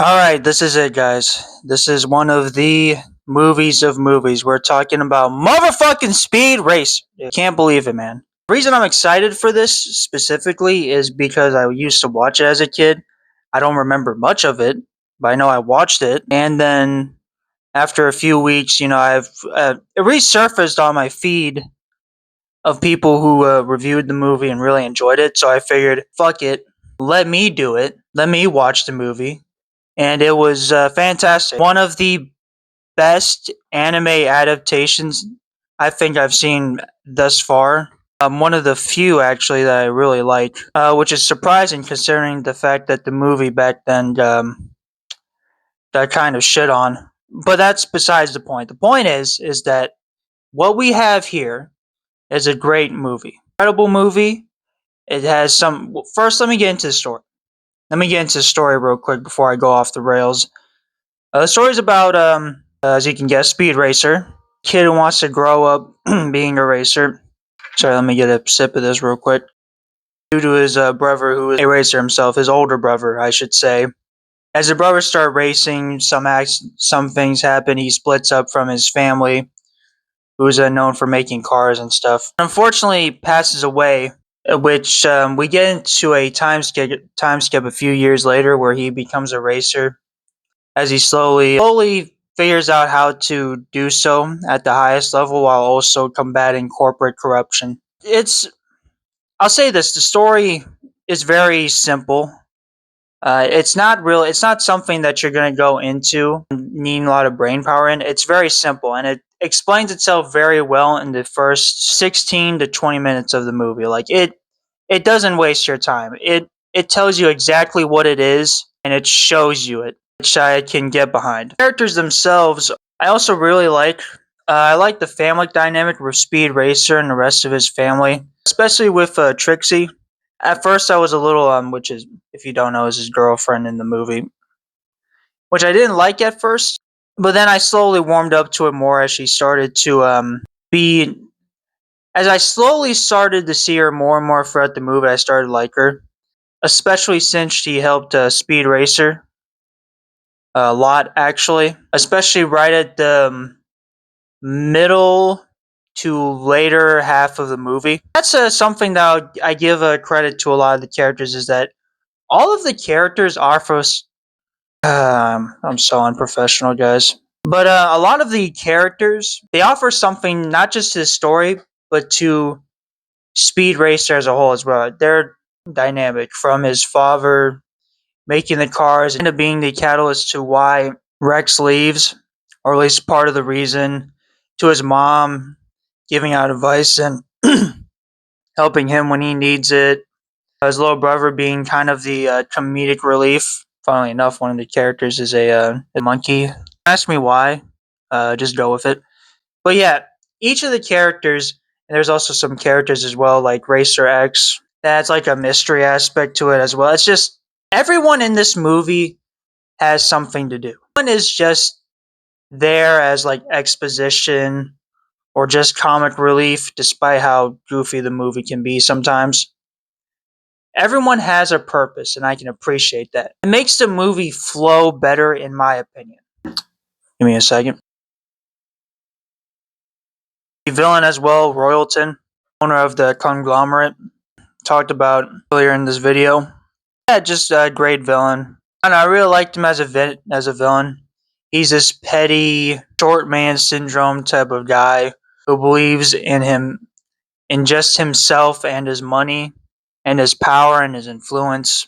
Alright, this is it, guys. This is one of the movies of movies. We're talking about motherfucking Speed Racer. Can't believe it, man. The reason I'm excited for this specifically is because I used to watch it as a kid. I don't remember much of it, but I know I watched it. And then after a few weeks, I've it resurfaced on my feed of people who reviewed the movie and really enjoyed it. So I figured, fuck it, let me do it. Let me watch the movie, and it was fantastic. One of the best anime adaptations I think I've seen thus far. One of the few actually that I really like, which is surprising considering the fact that the movie back then got kind of shit on. But that's besides the point. The point is that what we have here is a great movie, incredible movie. It has some. First, let me get into the story. Let me get into the story real quick before I go off the rails. The story's about, as you can guess, Speed Racer. Kid who wants to grow up being a racer. Sorry, let me get a sip of this real quick. Due to his brother, who is a racer himself, his older brother, I should say. As the brothers start racing, some things happen. He splits up from his family, who's known for making cars and stuff. Unfortunately, passes away, which we get into a time skip a few years later, where he becomes a racer as he slowly figures out how to do so at the highest level while also combating corporate corruption. I'll say this, the story is very simple. It's not something that you're going to go into needing a lot of brain power in. It's very simple, and it explains itself very well in the first 16 to 20 minutes of the movie. It doesn't waste your time. It tells you exactly what it is, and it shows you it, which I can get behind. The characters themselves, I also really like. I like the family dynamic with Speed Racer and the rest of his family, especially with Trixie. At first, I was a little which is, if you don't know, is his girlfriend in the movie, which I didn't like at first, but then I slowly warmed up to it more as she started to be. As I slowly started to see her more and more throughout the movie, I started to like her, especially since she helped Speed Racer a lot, actually, especially right at the middle to later half of the movie. That's something that I give credit to a lot of the characters, is that all of the characters are for. I'm so unprofessional, guys. But a lot of the characters, they offer something not just to the story, but to Speed Racer as a whole as well. They're dynamic, from his father making the cars and being the catalyst to why Rex leaves, or at least part of the reason, to his mom giving out advice and helping him when he needs it. His little brother being kind of the comedic relief. Funnily enough, one of the characters is a monkey. Ask me why. Just go with it. But yeah, each of the characters, and there's also some characters as well, like Racer X. That's like a mystery aspect to it as well. It's just everyone in this movie has something to do. One is just there as like exposition or just comic relief, despite how goofy the movie can be sometimes. Everyone has a purpose, and I can appreciate that. It makes the movie flow better, in my opinion. Give me a second. The villain as well, Royalton, owner of the conglomerate, talked about earlier in this video. Yeah, just a great villain. And I really liked him as a villain. He's this petty, short man syndrome type of guy who believes in just himself and his money and his power and his influence.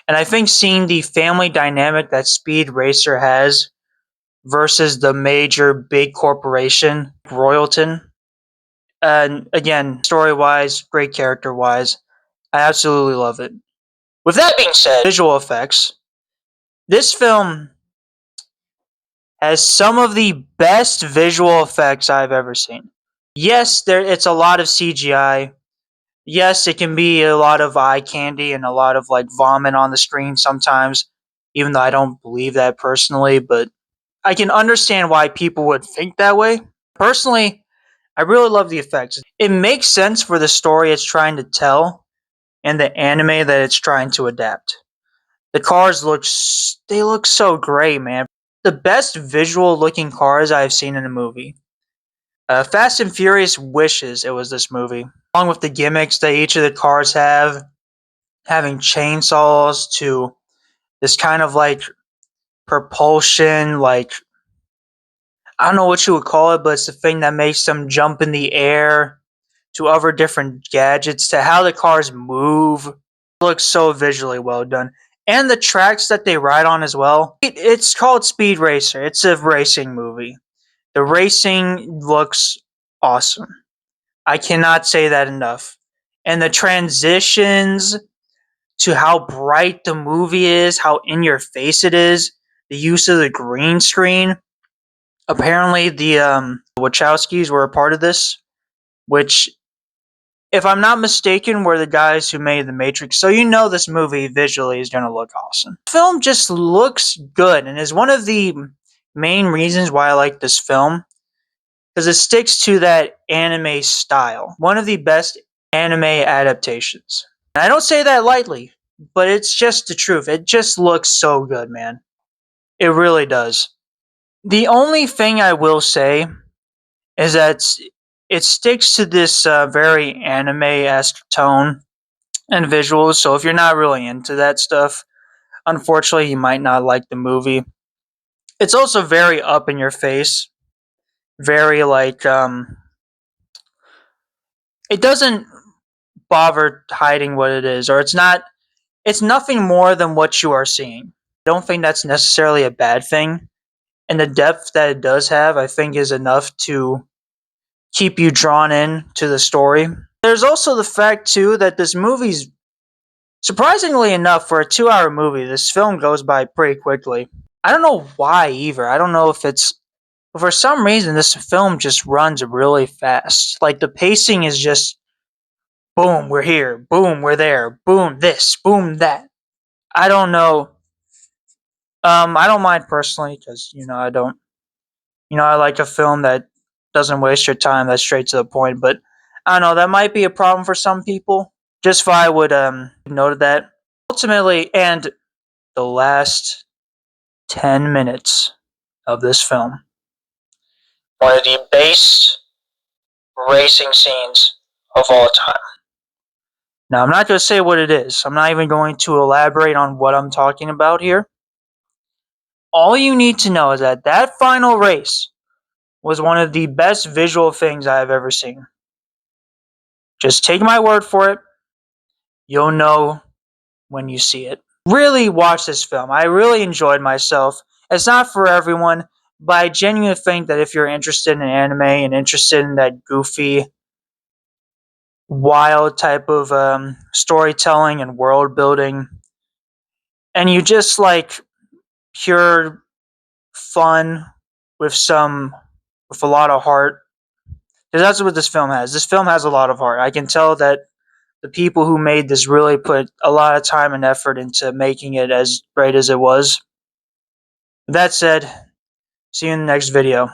And I think seeing the family dynamic that Speed Racer has versus the major big corporation, Royalton, and again, story wise, great character wise, I absolutely love it. With that being said, visual effects. This film has some of the best visual effects I've ever seen. Yes, it's a lot of CGI. Yes, it can be a lot of eye candy and a lot of like vomit on the screen sometimes, even though I don't believe that personally, but I can understand why people would think that way. Personally, I really love the effects. It makes sense for the story it's trying to tell and the anime that it's trying to adapt. The cars they look so great, man. The best visual looking cars I've seen in a movie. Fast and Furious wishes it was this movie. Along with the gimmicks that each of the cars have, having chainsaws to this kind of like propulsion, like I don't know what you would call it, but it's the thing that makes them jump in the air, to other different gadgets, to how the cars move. It looks so visually well done. And the tracks that they ride on as well. It's called Speed Racer. It's a racing movie. The racing looks awesome. I cannot say that enough. And the transitions to how bright the movie is, how in your face it is, the use of the green screen. Apparently, the Wachowskis were a part of this, which, if I'm not mistaken, were the guys who made The Matrix. So you know this movie visually is going to look awesome. The film just looks good and is one of the main reasons why I like this film, because it sticks to that anime style. One of the best anime adaptations. And I don't say that lightly, but it's just the truth. It just looks so good, man. It really does. The only thing I will say is that it sticks to this very anime-esque tone and visuals. So if you're not really into that stuff, unfortunately, you might not like the movie. It's also very up in your face, very like it doesn't bother hiding what it is, or it's not. It's nothing more than what you are seeing. I don't think that's necessarily a bad thing, and the depth that it does have, I think, is enough to keep you drawn in to the story. There's also the fact too that this movie's, surprisingly enough, for a 2-hour movie, this film goes by pretty quickly. I don't know why either. I don't know if it's, but for some reason this film just runs really fast. Like the pacing is just boom, we're here, boom, we're there, boom, this, boom, that. I don't know. I don't mind personally because I don't. I like a film that doesn't waste your time. That's straight to the point. But I don't know. That might be a problem for some people. Just if I would note that ultimately, and the last 10 minutes of this film, one of the base racing scenes of all time. Now, I'm not going to say what it is. I'm not even going to elaborate on what I'm talking about here. All you need to know is that that final race was one of the best visual things I have ever seen. Just take my word for it. You'll know when you see it. Really watch this film. I really enjoyed myself. It's not for everyone, but I genuinely think that if you're interested in anime and interested in that goofy, wild type of storytelling and world building, and you just like pure fun with a lot of heart, because that's what this film has. This film has a lot of heart. I can tell that the people who made this really put a lot of time and effort into making it as great as it was. That said, see you in the next video.